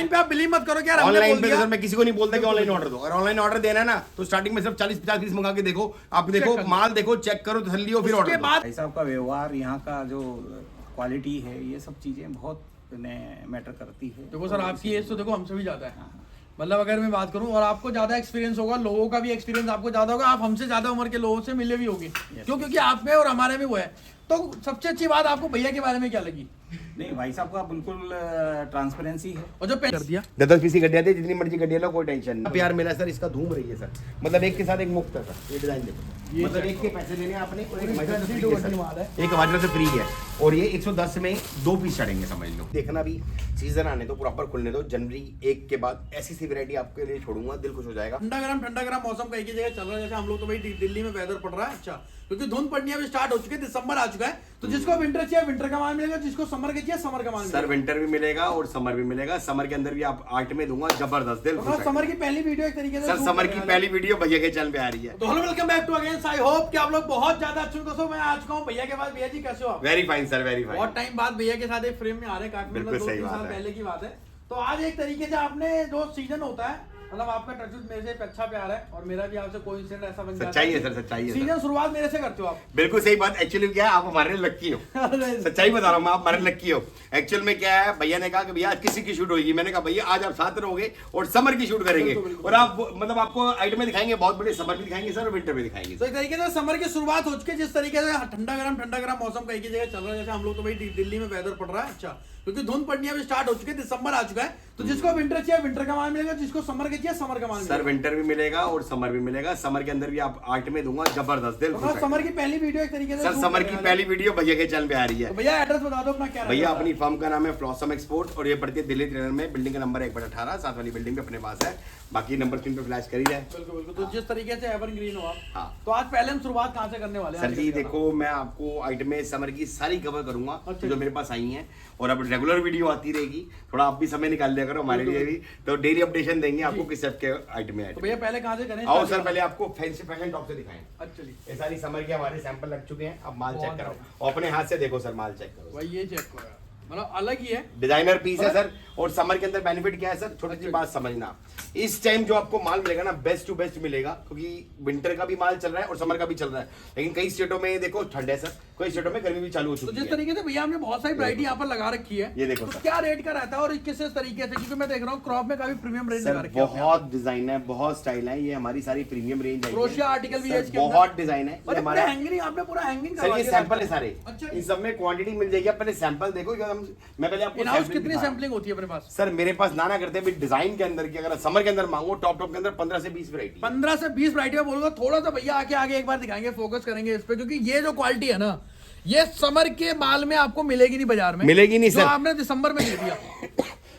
पे आप बिलीव मत करो कि यार हमने ऑनलाइन बोल पे दिया। सर मैं किसी को नहीं बोलता कि ऑनलाइन ऑर्डर दो। अगर ऑनलाइन ऑर्डर देना है ना तो स्टार्टिंग में सिर्फ 40-50 पीस मंगा के देखो, आप देखो माल देखो, चेक करो, तसल्ली हो, फिर उसके ऑर्डर दो। बाद भाई साहब का व्यवहार, यहाँ का जो क्वालिटी है, ये सब चीज़ें बहुत मैटर करती है। देखो सर, आपकी एज तो देखो हमसे भी ज्यादा है, मतलब अगर मैं बात करूं, और आपको ज्यादा एक्सपीरियंस होगा, लोगों का भी एक्सपीरियंस आपको ज्यादा होगा, आप हमसे ज्यादा उम्र के लोगों से मिले भी होंगे, क्यों? क्योंकि आप में और हमारे में वो है। तो सबसे अच्छी बात आपको भैया के बारे में क्या लगी? नहीं, भाई साहब का बिल्कुल ट्रांसपेरेंसी है। और जो पेन कर दिया 10 पीस की गड्डियां थी, जितनी मर्जी गड्डियां लो, कोई टेंशन नहीं। प्यार मिला सर, इसका धूम रही है सर, मतलब एक के साथ एक मुफ्त है सर। ये डिजाइन देखो, मतलब एक के पैसे देने हैं आपने, और एक वाइडर से फ्री है सर, एक वाइडर से फ्री है, और ये 110 में 2 पीस चढ़ेंगे, समझ लो। देखना भी सीजन आने दो, प्रॉपर खुलने दो, जनवरी 1 के बाद ऐसी सी वैरायटी आपके लिए छोड़ूंगा, दिल खुश हो जाएगा। ठंडा गरम मौसम कई की जगह चल रहा है, जैसे हम लोग तो भाई दिल्ली में वेदर पड़ रहा है अच्छा, क्योंकि धुंध पड़नी अभी स्टार्ट हो चुकी है, दिसंबर आ चुका है, तो जिसको विंटर चाहिए विंटर का माल मिलेगा, जिसको समर का चाहिए समर का माल सर मिलेगा। विंटर भी मिलेगा और समर भी मिलेगा, समर के अंदर भी आप आर्ट में दूंगा, जबरदस्त, दिल खुश है। समर की पहली वीडियो एक तरीके से सर समर की पहली वीडियो भैया के चैनल पे आ रही है। तो hello, welcome back to again. I hope कि आप लोग बहुत ज्यादा अच्छे हो। दोस्तों मैं आ चुका हूं भैया के पास। भैया जी कैसे हो आप? Very fine sir, very fine. बहुत टाइम बाद भैया के साथ एक फ्रेम में आ रहे हैं, काफी मतलब बिल्कुल सही 2-3 बात साल है। पहले की बात है। तो आज एक तरीके से आपने जो सीजन होता है, मतलब आपका टचवुड मेरे से अच्छा प्यार है, और मेरा भी आपसे कोइंसिडेंट ऐसा बन जाता है। सच्चाई है सर, सच्चाई है सर। सीजन शुरुआत मेरे से करते हो आप। बिल्कुल सही बात। एक्चुअली क्या है, आप हमारे लिए लक्की हो। सच्चाई बता रहा हूँ मैं, आप हमारे लक्की हो। एक्चुअल में क्या है, भैया ने कहा कि भैया आज किसी की शूट होगी, मैंने कहा भैया आज आप साथ रहोगे और समर की शूट करेंगे, और आप मतलब आपको आइटम में दिखाएंगे, बहुत बड़े समर भी दिखाएंगे सर, और विंटर भी दिखाएंगे। तो एक तरीके से समर की शुरुआत हो चुकी है, जिस तरीके से ठंडा गरम मौसम कई की जगह चल रहा है, जैसे हम लोग तो भाई दिल्ली में वेदर पड़ रहा है अच्छा, क्योंकि धुंध पड़नी अभी स्टार्ट हो चुकी है, दिसंबर आ चुका है, तो जिसको विंटर चाहिए विंटर का माल मिलेगा, जिसको समर का चाहिए समर का माल सर विंटर भी मिलेगा और समर भी मिलेगा, समर के अंदर भी आप आर्ट में दूंगा, जबरदस्त, दिल खुश मिलेगा। है। समर की पहली वीडियो एक तरीके से सर समर की पहली वीडियो भैया के चैनल पे आ रही है। तो भैया एड्रेस बता दो अपना क्या भैया रहेगा? अपनी फर्म का नाम है फ्लॉसम एक्सपोर्ट, और ये पड़ती है दिल्ली ट्रेनर में, बिल्डिंग का नंबर 1/18, साथ वाली बिल्डिंग पे अपने पास है। बाकी नंबर स्क्रीन पे फ्लैश करी जाए। बिल्कुल बिल्कुल। तो जिस तरीके से एवरग्रीन हो आप, हाँ। तो आज पहले हम शुरुआत कहाँ से करने वाले हैं? सर जी देखो, मैं आपको आइटम में समर की सारी कवर करूंगा अच्छा। जो मेरे पास आई हैं, और अब रेगुलर वीडियो आती रहेगी, थोड़ा आप भी समय निकाल लिया करो हमारे लिए भी, तो डेली अपडेशन देंगे आपको किस टाइप के आइटम में। तो भैया पहले कहाँ से करें? आओ सर, पहले आपको फैंसी फैशन टॉप से दिखाएं। अच्छा जी, ये सारी समर के हमारे सैंपल लग चुके हैं, अब माल बहुत चेक कराओ, बढ़िया। और अपने हाथ से देखो सर, माल चेक करो। भाई ये चेक करो यार, मतलब अलग ही है। डिजाइनर पीस है सर, और समर के अंदर बेनिफिट क्या है सर, छोटी सी बात समझना, इस टाइम जो आपको माल मिलेगा ना, बेस्ट टू बेस्ट मिलेगा, क्योंकि विंटर का भी माल चल रहा है और समर का भी चल रहा है, लेकिन कई स्टेटों में देखो ठंड है सर, कई स्टेटों में गर्मी भी चालू हो तो चुकी जिस है। तरीके से भैया हमने बहुत सारी वैरायटी यहाँ पर लगा रखी है, ये देखो तो सर। क्या रेट का रहता है और किस तरीके से? क्योंकि मैं देख रहा हूँ क्रॉप में काफी प्रीमियम रेंज लगा सर रखी है बहुत डिजाइन है, बहुत स्टाइल है, ये हमारी सारी प्रीमियम रेंज है। क्रोशिया आर्टिकल भी है इसके अंदर। बहुत डिजाइन है, ये अरे हमारा हैंगिंग, आपने पूरा हैंगिंग सर, ये सैंपल है सारे, अच्छा। इन सब में क्वांटिटी मिल जाएगी, आप पहले सैंपल देखो। मैं पहले आपको इन-हाउस sampling कितनी दिखा रहा हूं। सैम्पलिंग होती है अपने पास? सर मेरे पास नाना करते हैं डिजाइन के अंदर की, अगर समर के अंदर मांगो टॉप के अंदर 15 से 20 वैरायटी। 15 से 20 वैरायटी में बोलूंगा। थोड़ा सा भैया आगे एक बार दिखाएंगे, फोकस करेंगे इस पे, क्योंकि ये जो क्वालिटी है ना, ये समर के माल में आपको मिलेगी नहीं बाजार में, मिलेगी नहीं जो सर। आपने दिसंबर में दे दिया।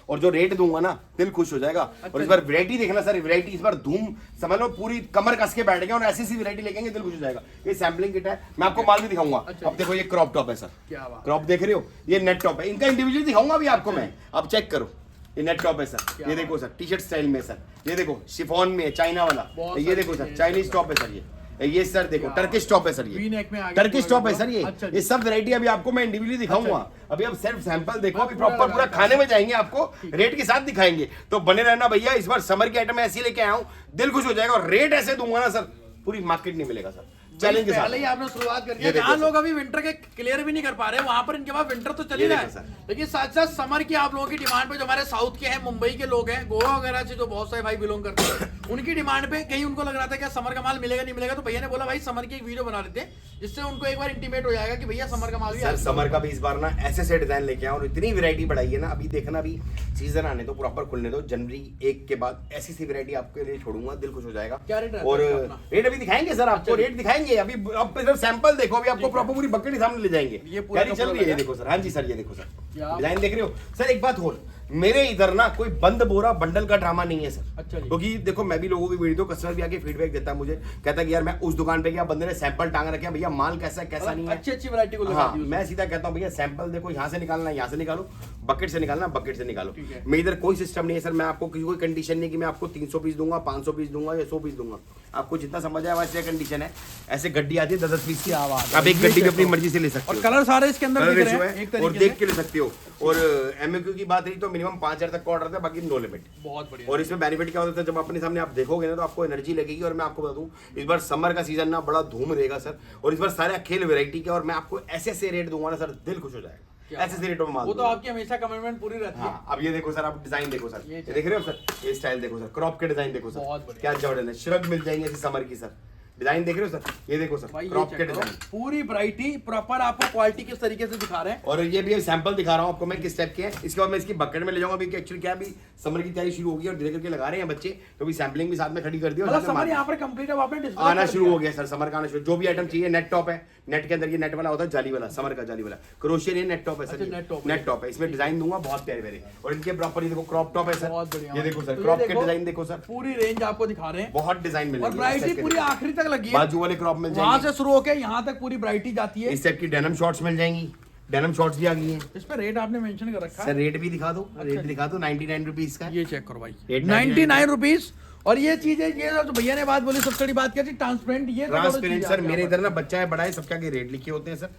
और जो रेट दूंगा ना, दिल खुश हो जाएगा। और इस बार वैरायटी देखना सर, वैरायटी इस बार धूम समझ लो, पूरी कमर कस के बैठ गए, और ऐसी सी वैरायटी लेके दिल खुश हो जाएगा। ये सैम्पलिंग किट है, मैं आपको माल भी दिखाऊंगा। अच्छा। अब देखो ये क्रॉप टॉप है सर, क्या बात। क्रॉप देख रहे हो, ये नेट टॉप है, इनका इंडिविजुअल दिखाऊंगा अभी आपको मैं, अब चेक करो। ये नेट टॉप है सर, ये देखो सर, टी शर्ट स्टाइल में सर, ये देखो शिफॉन में चाइना वाला, बहुत ये देखो सर, सारी चाइनीज टॉप है सर, ये सर देखो टर्किश टॉप है सर, ये V-neck में आ गया टर्किश टॉप है सर, अच्छा जी। ये सब वैरायटी अभी आपको मैं इंडिविजुअली दिखाऊंगा। अभी आप सिर्फ सैंपल देखो, अभी पूरा प्रॉपर पूरा लगा खाने में जाएंगे, आपको रेट के साथ दिखाएंगे, तो बने रहना भैया। इस बार समर के आइटम ऐसी लेके आया हूं, दिल खुश हो जाएगा, और रेट ऐसे दूंगा ना सर, पूरी मार्केट नहीं मिलेगा सर, चैलेंज के साथ। पहले ही आपने शुरुआत कर ये दिया। देखो जहाँ सर। लोग अभी विंटर के क्लियर भी नहीं कर पा रहे, वहां पर इनके पास विंटर तो चल ही ये रहा देखो है, सर। लेकिन साथ साथ समर की आप लोगों की डिमांड पे, जो हमारे साउथ के हैं, मुंबई के लोग हैं, गोवा वगैरह से जो बहुत सारे भाई बिलोंग करते हैं, उनकी डिमांड पे कहीं उनको लग रहा था कि समर का माल मिलेगा नहीं मिलेगा, तो भैया ने बोला भाई समर की एक वीडियो बना देते हैं, जिससे उनको एक बार इंटीमेट हो जाएगा कि भैया समर का माल भी सर समर का भी इस बार ना ऐसे से डिजाइन लेके आया, और इतनी वैरायटी बढ़ाई है ना, अभी देखना भी सीजन आने दो, प्रॉपर खुलने दो, जनवरी 1 के बाद ऐसी सी वैरायटी आपके लिए छोड़ूंगा, दिल खुश हो जाएगा। क्या रेट रहता है और इसका अपना? रेट अभी दिखाएंगे सर, आपको रेट दिखाएंगे, अभी अब सिर्फ सैंपल देखो, अभी आपको प्रॉपर पूरी बकेट सामने ले जाएंगे। ये पूरा गाड़ी चल रही है, ये देखो सर, हाँ जी सर, ये देखो सर, क्या? डिजाइन देख रहे हो सर। एक बात और, मेरे इधर ना कोई बंद बोरा बंडल का ड्रामा नहीं है सर। अच्छा जी। क्योंकि देखो मैं भी लोगों की वीडियो, कस्टमर भी आके फीडबैक देता है मुझे, कहता है कि यार मैं उस दुकान पे गया, बंदे ने सैंपल टांग रखे, भैया माल कैसा है कैसा नहीं है। अच्छी अच्छी वैरायटी को लगा हाँ, दी मैं सीधा कहता हूँ भैया सैंपल देखो, यहाँ से निकालना है यहाँ से निकालो, बकेट से निकालना बकेट से निकालो। मैं इधर कोई सिस्टम नहीं है सर, मैं आपको कोई कंडीशन नहीं कि मैं आपको 300 पीस दूंगा, 500 पीस दूंगा या 100 पीस दूंगा, आपको जितना समझ आए वैसे कंडीशन है। ऐसे गड्डी आती है 10-10 पीस की, आप एक गड्डी भी अपनी मर्जी से ले सकते हो और कलर सारे इसके अंदर दिख रहे हैं एक और तरीके देख से। के ले सकते हो। और एमओक्यू की बात रही तो मिनिमम 5000 तक का ऑर्डर था, बाकी नो लिमिट। बहुत बढ़िया। और इसमें बेनिफिट क्या होता है, जब अपने सामने आप देखोगे ना तो आपको एनर्जी लगेगी। और मैं आपको बता दूं इस बार समर का सीजन ना बड़ा धूम रहेगा सर, और इस बार सारे खेल वैरायटी के, और मैं आपको ऐसे ऐसे रेट दूंगा ना सर, दिल खुश हो जाएगा। ऐसे रेटों में माल वो तो आपकी हमेशा कमिटमेंट पूरी रहती है। हाँ, अब ये देखो सर, आप डिजाइन देखो सर, ये देख रहे हो सर, ये स्टाइल देखो सर, क्रॉप के डिजाइन देखो सर, बहुत बढ़िया। क्या जबरदस्त है। श्रग मिल जाएंगे ऐसी समर की सर, डिजाइन देख रहे हो सर, ये देखो सर, भाई ये क्रॉप check के करो, डिजाइन। पूरी वैरायटी प्रॉपर आपको क्वालिटी किस तरीके से दिखा रहे हैं। और ये भी सैंपल दिखा रहा हूँ आपको मैं किस टाइप के हैं। इसके बाद मैं इसकी बकेट में ले जाऊंगा, क्योंकि एक्चुअली क्या अभी समर की तैयारी शुरू होगी और धीरे करके लगा रहे हैं बच्चे, तो भी सैम्पलिंग भी साथ में खड़ी कर दी। और मतलब साथ में समर यहाँ पर कंप्लीट अब आपने डिस्प्ले आना शुरू हो गया सर, समर का आना शुरू। जो भी आइटम चाहिए, नेट टॉप है, नेट के अंदर ये नेट वाला होता है, जाली वाला, समर का जाली वाला, क्रोशिया नहीं नेट टॉप है सर, अच्छा, नेट टॉप है। इसमें डिजाइन दूंगा बहुत प्यारे प्यारे, और इनके प्रॉपर ये देखो क्रॉप टॉप है सर, बहुत बढ़िया। ये देखो सर, तो क्रॉप के देखो, डिजाइन देखो सर, पूरी रेंज आपको दिखा रहे हैं बहुत डिजाइन और मिलेंगे। वैरायटी पूरी आखिरी तक लगी है। बाजू वाले क्रॉप मिल वहां जाएंगे, से शुरू होकर यहाँ तक पूरी वैरायटी जाती है। इस टाइप की डेनिम शॉर्ट्स मिल जाएंगी, डेनिम शॉर्ट्स भी आ गई हैं इस पे रेट आपने मेंशन कर रखा सर। है, रेट भी दिखा दो, रेट दिखा दो, 99 रुपीज का है। ये चेक करो भाई, 899 99 और ये चीजें, ये जो भैया ने बात बोली सबसे बड़ी बात क्या थी, ट्रांसपेरेंट। ये तो दोनों ट्रांसपेरेंट चीजें सर, आपके मेरे यहाँ इधर ना बच्चा है बड़ा है, सबके आगे रेट लिखे होते हैं सर,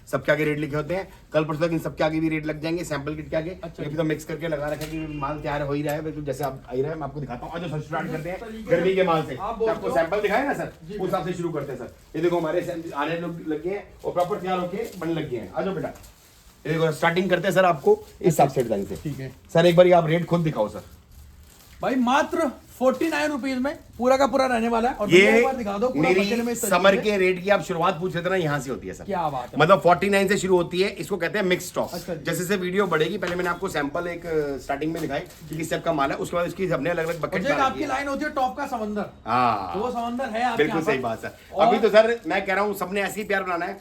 सबके आगे रेट लिखे होते हैं। कल परसों तक इन सबके आगे भी रेट लग जाएंगे, सैंपल किट के आगे। अच्छा। अभी तो मिक्स करके लगा रखा है कि माल तैयार हो ही रहा है, बिल्कुल जैसे आप आ ही रहा है। मैं आपको दिखाता हूँ, आज स्टार्ट करते हैं गर्मी के माल से। आप बोलते आपको हो। सैंपल दिखाए ना सर, उस हिसाब से शुरू करते हैं सर। ये देखो हमारे आने लोग लग गए हैं और प्रॉपर तैयार होके बनने लग गए हैं। आ जाओ बेटा, ये देखो स्टार्टिंग करते हैं सर आपको इस हिसाब से डिजाइन से। ठीक है सर एक बार आप रेट खुद दिखाओ सर। भाई, मात्र 49 रुपीज में पूरा का पूरा रहने वाला है। और भैया एक बार दिखा दो ये पूरा बकेट में मेरी इस तरीके समर से। के रेट की आप शुरुआत पूछ रहे थे ना, यहाँ से होती है सर। क्या बात है। मतलब 49 से शुरू होती है, इसको कहते हैं मिक्स स्टॉक। अच्छा जी। जैसे जैसे वीडियो बढ़ेगी, पहले मैंने आपको सैंपल एक स्टार्टिंग में दिखाई कि किस टाइप का माल है, उसके बाद इसकी हमने अलग अलग और बकेट जो एक आपकी लाइन होती है टॉप का समंदर, तो हाँ वो समंदर है आपके बिल्कुल यहाँ सही पर। बात सर। और- अभी तो सर मैं कह रहा हूँ सबने ऐसे ही प्यार बनाना है,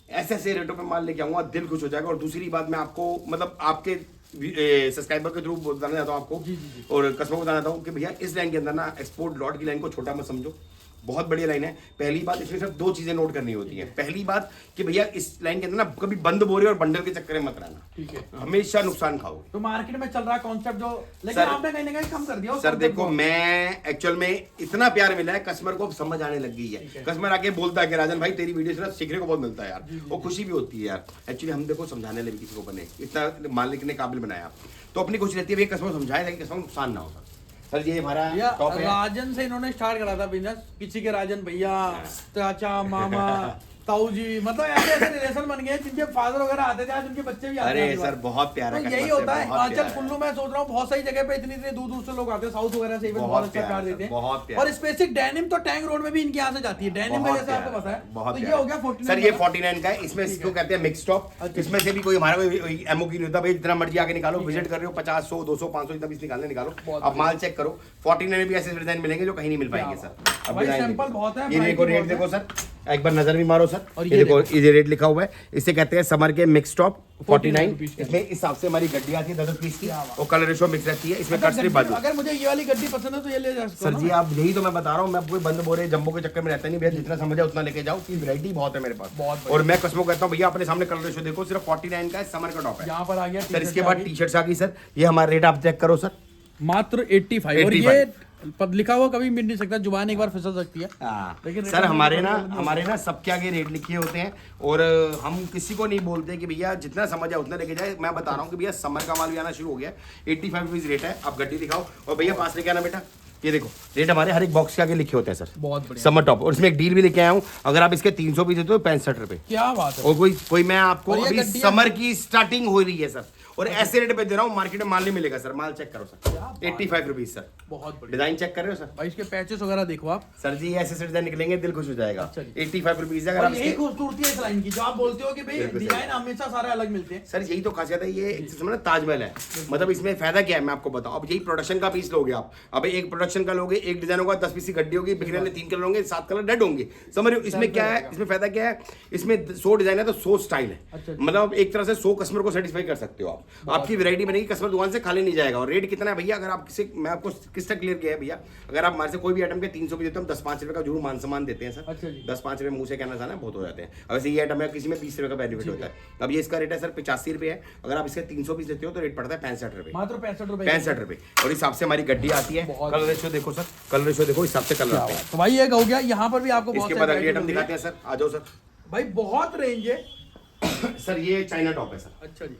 ऐसे ऐसे रेटों पे माल लेके आऊंगा, दिल खुश हो जाएगा। और दूसरी बात मैं आपको मतलब आपके सब्सक्राइबर के थ्रू बताना चाहता हूँ आपको, और कस्टमर को बताना चाहता हूँ कि भैया इस लाइन के अंदर ना एक्सपोर्ट लॉट की लाइन को छोटा मत समझो, बहुत बढ़िया लाइन है। पहली बात इसमें सिर्फ 2 चीजें नोट करनी होती है। पहली बात कि भैया इस लाइन के अंदर ना कभी बंद बोरे और बंडल के चक्कर में मत रहना, ठीक है। हमेशा नुकसान खाओगे। तो मार्केट में चल रहा कॉन्सेप्ट जो, लेकिन सर- आपने कहीं ना कहीं कम कर दिया उस सर concept देखो, को। मैं एक्चुअल में इतना प्यार मिला है कस्टमर को, अब समझ आने लग गई है। कस्टमर आके बोलता है कि राजन भाई तेरी वीडियो से ना सीखने को बहुत मिलता है यार, और खुशी भी होती है यार। एक्चुअली हम देखो समझाने लगे किसी को, बने इतना मालिक ने काबिल बनाया, तो अपनी कोशिश रहती है भैया कस्टमर समझाए ताकि कस्टमर नुकसान ना हो सर। सर ये हमारा या टॉप है। राजन से इन्होंने स्टार्ट करा था बिजनेस, किसी के राजन भैया, चाचा, मामा, ताऊ जी, मतलब ऐसे ऐसे रिलेशन बन गए जिनके फादर वगैरह आते थे, आज उनके बच्चे भी आते अरे हैं। सर बहुत प्यारा तो customer यही से, होता है। बहुत आजकल प्यारा है। कुल्लू में सोच रहा हूँ बहुत सारी जगह पे इतनी इतनी दूर दूर से लोग आते हैं, साउथ वगैरह से, इवन बहुत बहुत अच्छा प्यारा कार है, देते बहुत हैं। प्यारा। और स्पेसिफिक डेनिम तो टैंक रोड में भी इनके यहाँ से जाती है, डेनिम में बहुत जैसे आपको प्यारा पता है, है। बहुत तो ये प्यारा। हो गया 49 सर ये 49 का है, इसमें इसको कहते हैं मिक्स टॉप। अच्छा। इसमें से भी कोई हमारा कोई एमओ की नहीं होता भाई, जितना मर्जी आके निकालो, विजिट कर रहे हो 50 100 200 500 इतना पीस निकालने निकालो, आप माल चेक करो। 49 में भी ऐसे डिजाइन मिलेंगे जो कहीं नहीं मिल पाएंगे सर। अब भाई डिजाइन सैंपल देखो। बहुत है, ये देखो variety रेट बहुत देखो सर, एक बार नजर भी मारो सर। और ये ये देखो ये रेट लिखा हुआ है, इसे कहते हैं समर के मिक्स टॉप 49। रुपीस का। इसमें इस हिसाब से हमारी गड्डी आती है 10 पीस की, क्या बात। और कलर रेशो मिक्स रहती है। इसमें अगर कट स्ट्रिप बाजू। अगर मुझे ये वाली गड्डी पसंद है तो ये ले जा सकते सर हो जी ना? आप यही तो मैं बता रहा हूँ, मैं कोई बंद बोरे जंबो के चक्कर में रहता नहीं भैया, जितना समझ है उतना लेके जाओ, की वैरायटी बहुत है मेरे पास। बहुत और मैं कस्टमर को कहता हूँ भैया अपने सामने कलर रेशो देखो, सिर्फ 49 का है, समर का टॉप है यहाँ पर आ गया सर। इसके t-shirt बाद आ गई। टी शर्ट्स आ गई सर, ये हमारा रेट आप चेक करो सर, मात्र 85। और 85। ये लिखा हुआ कभी मिल नहीं सकता, जुबान एक बार फिसल सकती है। लेकिन सर हमारे ना सबके आगे रेट लिखे होते हैं, और हम किसी को नहीं बोलते कि भैया जितना समझ है उतना लेके जाए। मैं बता रहा हूँ कि भैया समर का माल भी आना शुरू हो गया, 85 रुपीज रेट है। आप गड्डी दिखाओ, और भैया पास लेके आना बेटा, ये देखो रेट हमारे हर एक बॉक्स के आगे लिखे होते हैं सर, बहुत बढ़िया। Summer top. और इसमें एक डील भी लेके आया हूँ, अगर आप इसके 300 पीस देते हो 65 रुपए। क्या बात है। और कोई मैं आपको और ये अभी गड्डियाँ- समर की स्टार्टिंग हो रही है सर, और ऐसे रेट पे दे रहा हूँ, मार्केट में माल नहीं मिलेगा सर। माल चेक करो सर, 85 रुपीज सर। बहुत बढ़िया। डिजाइन चेक कर रहे हो सर? भाई इसके पैचेस वगैरह देखो आप। सर जी ऐसे से डिजाइन निकलेंगे, दिल खुश हो जाएगा। अच्छा जी। 85 रुपीज अगर और आप यही इसके, खूबसूरती है इस लाइन की, जो आप बोलते हो कि भाई बिल्कुल सही। डिजाइन हमेशा सारे अलग मिलते हैं। सर यही तो खासियत है, ये एक किस्म ना ताजमहल है। मतलब इसमें फायदा क्या है मैं आपको बताऊं, अब यही प्रोडक्शन का पीस लोगे आप, अब एक प्रोडक्शन का लोगे, एक डिजाइन होगा, 10 पीस की गड्डी होगी, बिकने वाले 3 कलर होंगे, 7 कलर डेड होंगे। समझ रहे हो इसमें क्या है, इसमें फायदा क्या है, इसमें 100 डिजाइन है तो 100 स्टाइल है। अच्छा। मतलब एक तरह से 100 कस्टमर को सेटिस्फाई कर सकते हो आप। टॉप आपकी वैरायटी बनेगी, कस्टमर दुकान से खाली नहीं जाएगा। और रेट कितना है भैया, अगर आप किसी, मैं आपको किस तक क्लियर किया है भैया, अगर आप हमारे से कोई भी आइटम के 300 भी देते हैं, हम 10-5 रुपए का जरूर मान सम्मान देते हैं सर। अच्छा जी। 10-5 रुपए मुंह से कहना चाहना बहुत हो जाते हैं। अब वैसे ये आइटम है किसी में 20 रुपए का बेनिफिट होता है। अब ये इसका रेट है सर 85 रुपए है, अगर आप इसके 300 पीस देते हो तो रेट पड़ता है 65 रुपए, मात्र 65 रुपए। 65 रुपए। और इस हिसाब से हमारी गड्डी आती है। कलर रेशियो देखो सर, कलर रेशियो देखो, इस हिसाब से कलर आते हैं। तो भाई ये हो गया, यहाँ पर भी आपको बहुत इसके बाद अगली आइटम दिखाते हैं सर, आ जाओ सर। भाई बहुत रेंज है सर ये चाइना टॉप है सर। अच्छा जी।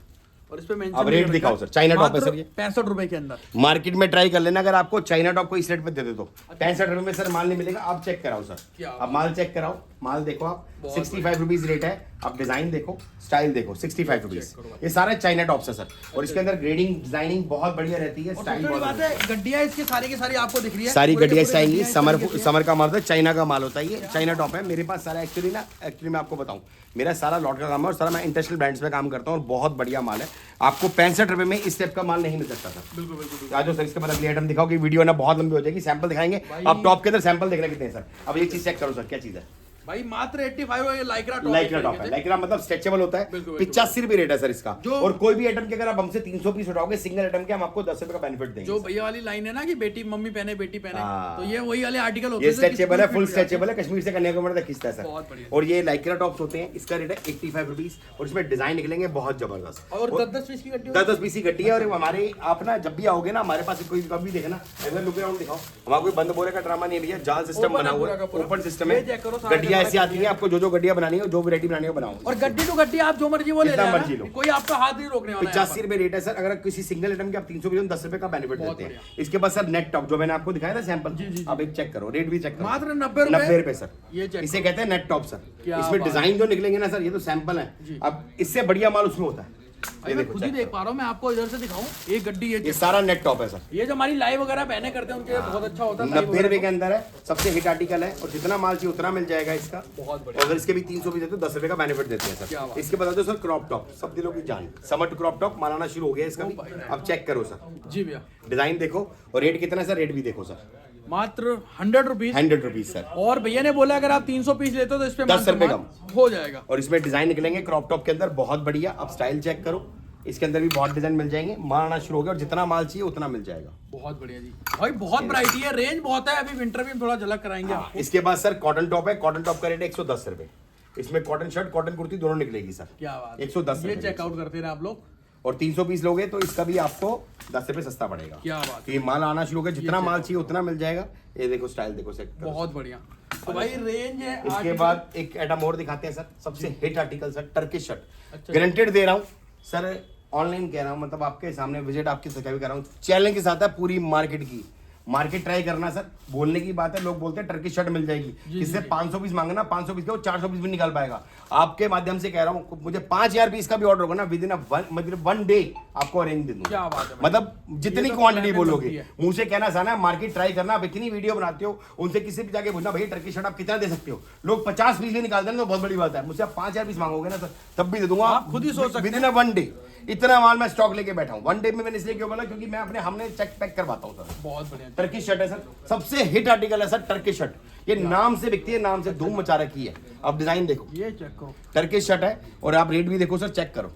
और इस पे मेंशन अब रेट दिखाओ सर, चाइना टॉप है सर ये 65 रुपए के अंदर। मार्केट में ट्राई कर लेना, अगर आपको चाइना टॉप को इस रेट पे दे दे तो 65 रुपए में सर माल नहीं मिलेगा। आप चेक कराओ सर, अब माल चेक कराओ, माल देखो आप, 65 रुपीज रेट है। आप डिजाइन देखो, स्टाइल देखो, 65 रुपीज। ये सारे चाइना टॉप्स है सर, और इसके अंदर ग्रेडिंग डिजाइनिंग बहुत बढ़िया रहती है, स्टाइल बहुत बात है। गड्डियां इसकी सारी की सारी आपको दिख रही है, सारी गड्डियां आएंगी। समर का माल होता है, चाइना का माल होता है, ये चाइना टॉप है मेरे पास सारा। एक्चुअली मैं आपको बताऊं, मेरा सारा लॉट का काम है और सारा मैं इंटरनेशनल ब्रांड्स में काम करता हूं और बहुत बढ़िया माल है। आपको 65 रुपए में इस टाइप का माल नहीं मिल सकता सर। बिल्कुल बिल्कुल। आज सर इसके बाद अगली आइटम दिखाओ कि वीडियो ना बहुत लंबी हो जाएगी, सैंपल दिखाएंगे। आप टॉप के अंदर सैंपल देखना कितने हैं सर। अब एक चीज चेक करो सर, क्या चीज है भाई, मात्र 85 लाइक्रा टॉप। लाइक्रा टॉप है, लाइक्रा मतलब स्ट्रेचेबल होता है। 85 रुपए रेट है सर इसका। और कोई भी आइटम के अगर आप हमसे 300 पीस उठाओगे सिंगल आइटम के, हम आपको 10 रुपए का बेनिफिट देंगे। जो भैया वाली लाइन है ना कि बेटी मम्मी पहने बेटी पहने, तो ये वही वाले आर्टिकल होते ये हैं। स्ट्रेचेबल है, फुल स्ट्रेचेबल है, कश्मीर से कन्याकुमारी तक खींचता है सर। और ये लाइक्रा टॉप्स होते हैं, इसका रेट है 85 रुपीज और इसमें डिजाइन निकलेंगे बहुत जबरदस्त। और 10-10 पीस की गड्डी, 10-10 पीस की गड्डी है। और हमारे आप ना जब भी आओगे ना हमारे पास, कोई कभी देखना अगर लुक अराउंड दिखाओ, हमारा कोई बंद बोरे का ड्रामा नहीं है भैया, जाल सिस्टम बना हुआ है, ओपन सिस्टम है। गड्डियां ऐसी आती है, आपको जो गड्डियां बनानी है, जो वैरायटी बनानी है बनाओ। और गड्डी टू गड्डी आप जो मर्जी वो ले जितना लेना, मर्जी लो, कोई आपका हाथ नहीं रोकने वाला है। 85 रुपए रेट है सर। अगर किसी सिंगल आइटम के आप 300 पीस 10 रुपए का बेनिफिट देते हैं। इसके बाद सर नेट टॉप जो मैंने आपको दिखाया था सैंपल, अब एक चेक करो, रेट भी चेक करो, मात्र 90 रुपए सर। इसे कहते हैं नेट टॉप सर। इसमें डिजाइन जो निकलेंगे ना सर, ये तो सैंपल है, अब इससे बढ़िया माल उसमें होता है। ये मैं खुद ही देख पा रहा हूँ, मैं आपको इधर से दिखाऊं, एक गड्डी ये सारा नेट टॉप है सर। ये जो हमारी लाइव वगैरह बहने करते हैं उनके लिए बहुत अच्छा होता है। 90 रुपए के अंदर है, सबसे हिट आर्टिकल है और जितना माल चाहिए उतना मिल जाएगा इसका। बहुत बढ़िया। अगर इसके भी 300 भी देते हो 10 रुपए का बेनिफिट देते हैं सर। इसके बता दो सर, क्रॉप टॉप सब दिलों की जान, समर टू क्रॉप टॉप माल आना शुरू हो गया इसका भी। अब चेक करो सर जी भैया, डिजाइन देखो और रेट कितना है सर, रेट भी देखो सर। मात्र 100 रुपीज। 100 rupees sir. और भैया ने बोला अगर आप 300 पीस लेते हो तो इस पे 10 रुपए कम हो जाएगा। और इसमें डिजाइन निकलेंगे क्रॉप टॉप के अंदर बहुत बढ़िया। अब स्टाइल चेक करो, इसके अंदर भी बहुत डिजाइन मिल जाएंगे, माल आना शुरू हो गया और जितना माल चाहिए उतना मिल जाएगा। बहुत बढ़िया जी भाई, बहुत वैरायटी है, रेंज बहुत है। अभी विंटर में हम थोड़ा झलक कराएंगे आपको। इसके बाद सर कॉटन टॉप है, कॉटन टॉप का रेट है 110 रुपए। इसमें कॉटन शर्ट कॉटन कुर्ती दोनों निकलेगी सर। क्या बात है, 110 ये चेकआउट करते रहे आप लोग। और 300 पीस लोगे तो इसका भी आपको 10 रुपए सस्ता पड़ेगा। क्या बात है, ये माल आना शुरू हो गया, जितना माल चाहिए उतना मिल जाएगा। ये देखो स्टाइल देखो सेट, बहुत बढ़िया। तो भाई रेंज है। इसके बाद एक आइटम और दिखाते हैं सर, सबसे hit article sir, Turkish shirt. Guaranteed दे रहा हूँ सर, ऑनलाइन कह रहा हूँ, मतलब आपके सामने विजिट आपकी सच्चाई भी कर रहा हूँ, चैलेंज के साथ है पूरी मार्केट की। मार्केट ट्राई करना सर, बोलने की बात है, लोग बोलते हैं टर्किश शर्ट मिल जाएगी, इससे 500 पीस मांगना, 500 पीस के वो 400 पीस भी निकाल पाएगा। आपके माध्यम से कह रहा हूँ, मुझे 5000 पीस का भी ऑर्डर होगा ना, विद इन वन डे आपको अरेंज दे दूंगा। क्या बात है, मतलब जितनी क्वांटिटी बोलोगे, मुंह से कहना आसान है, मार्केट ट्राई करना। आप इतनी वीडियो बनाते हो, उनसे किसी भी जाके पूछना भैया टर्किश शर्ट आप कितना दे सकते हो, लोग 50 पीस भी निकाल देंगे तो बहुत बड़ी बात है। मुझसे आप 5000 पीस मांगोगे ना सर, तब भी दे दूंगा। आप खुद ही सोच सकते विद इन वन डे इतना माल मैं स्टॉक लेके बैठा हूँ। वन डे में मैंने इसलिए क्यों बोला, क्योंकि मैं अपने हमने चेक पैक करवाता हूँ सर। बहुत बढ़िया। टर्किश शर्ट है सर, सबसे हिट आर्टिकल है सर टर्किश शर्ट। ये नाम से बिकती है, नाम से धूम मचा रखी है। अब डिजाइन देखो, ये चेक करो, टर्किश शर्ट है और आप रेट भी देखो सर, चेक करो,